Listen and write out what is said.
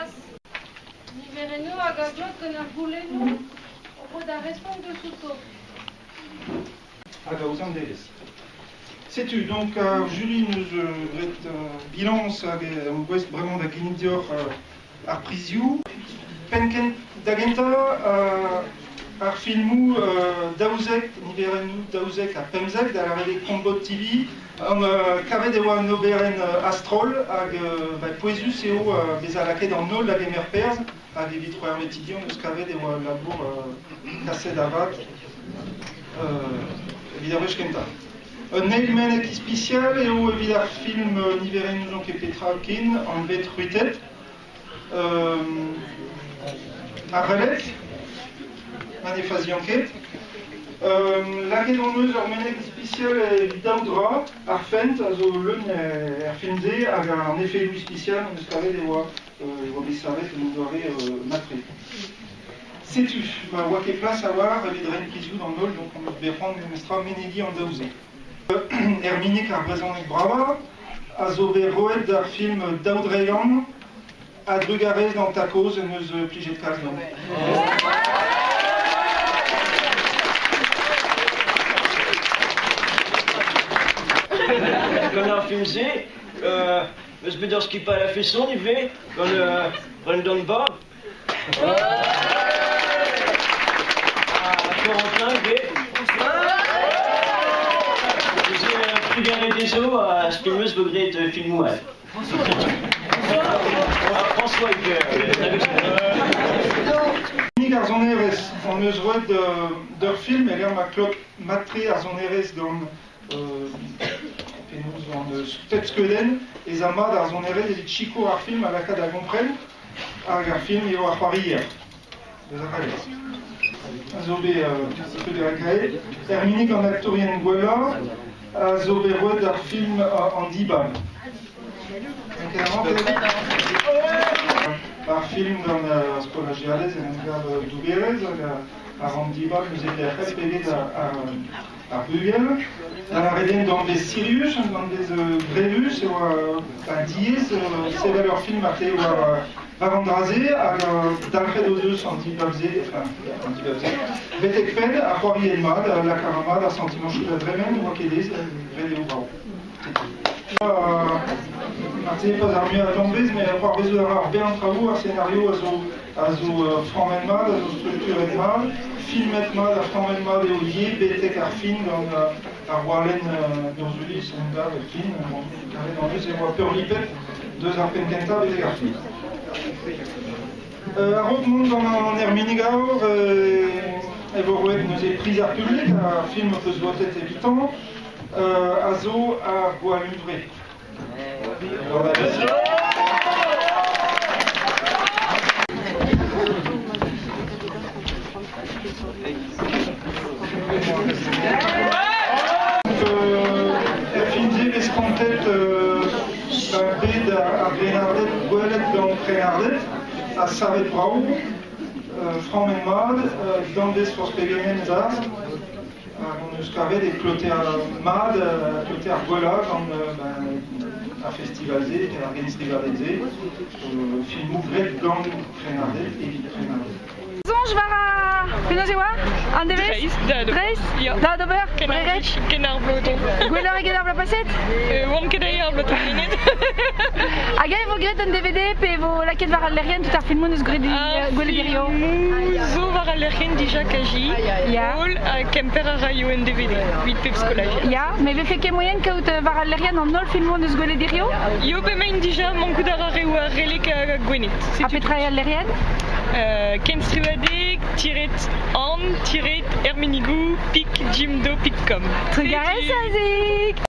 Joas. Nivereno hag a glot gant ar goulennoù o pod ar respont de souto. Hag a ouzan devez. Sais-tu, donc Julie nous ret bilans hag on gouest bremañ da genit dior ar prizioù. Penken da genta ar filmou daouzek, niverennoù daouzek a pemzek da la rede Kombot TV. On kavet e oa un oberen astrol hag poezus eo bez a laket an nol hag emer perz hag evit roer metidion eus kavet e oa labour kaset avat evit ar kenta. Un neil menek ispicial eo evit ar film niverennoù zonk e petra ken an bet ruitet ar relek man e fazian ket. Laket an eus ur menek ispicial evit daoudra ar fent a zo leun ar film-se hag an efeilloù ispicial an eus kavet e oa besavet en doare matre. Sais-tu, ma oa ket plas a war evit ren prizioù d'an nol, donc on eus berc'hant mestra menegi an daouze. Minik ar brezhoneg brava, a zo bet roet d'ar film daoudreian a drugarez d'an takoz en eus plijet kalz d'an. Gant ar film-se, eus bet ur skipa la fesson, ive, gant ren d'an ba. Corentin, ive. Prigare dezo a filmeus vo gret filmoual. François, ive. Minik ar zonerez, an eus roet d'ur film, e l'er ma klok matre ar zonerez gant penaos an Stepskeden, ez amad ar zonerez evit chiko ar film a lakad a gompren, hag ar film eo ar c'hoarier. Eus ar c'halez. A zo bet peud ar graet. Minik an aktorien gwella, a zo bet roet ar film an diban. Ar film gant skolajialez en gav douberez, ar an diban eus et ar c'hell peget ar bugel. Dan ar reden gant bez Sirius, gant bez Brevus, eo a diez, sevel ur film ar te war vagandraze, hag dalc'het o deus an dibabze, betek pen ar c'hoari mad, lakar mad, ar sentiment chou da dremen, oa ket ez, red eo brao. Ar te pas ar muiañ a tamm-bez, me ar bezo ar ben an traoù, ar scenario a zo frammen mad, a zo strukturet mad, filmet mad, ar frammen mad eo ye, betek ar film gant ar walen d'urzulis, en gav e film, karet an eus e oa peurlipet, deus ar penkenta betek ar film. Ar rot mont gant an minig aor, e vo roet neus e priz ar publik, ar film peus votet evitant, a zo ar goal uvre. Film-se vez kantet bet ar Brenardet gwelet gant Brenardet a savet brao, frammen mad, gant vez forzh pegenen zaz, on eus kavet e klote mad, klote ar gwella gant ar festival-se, ar geniztrigadet-se, filmou gret gant Brenardet evit Brenardet. Zonj war a penaos e oa? An devez? Dreiz? Da d'ober? Breret? Ken ar bloton. Gweler e gweler bla paset? Oam ket aia ar bloton minet. Hag vo gret un DVD pe vo laket war al lerien tout ar filmoun eus gwele dirio? Zo war al lerien dija kaji. Hol a kemper a raio un DVD. 8 pep skolaj. Ya, me ve feke moyen kaout war al lerien an nol filmoun eus gwele dirio? Yo be main dija mankout ar areo a relek a gwenet. A petra al lerien? Ken striwadeg, tiret an, tiret erminigou, pik, jimdo, pik kom. Trugarez azik!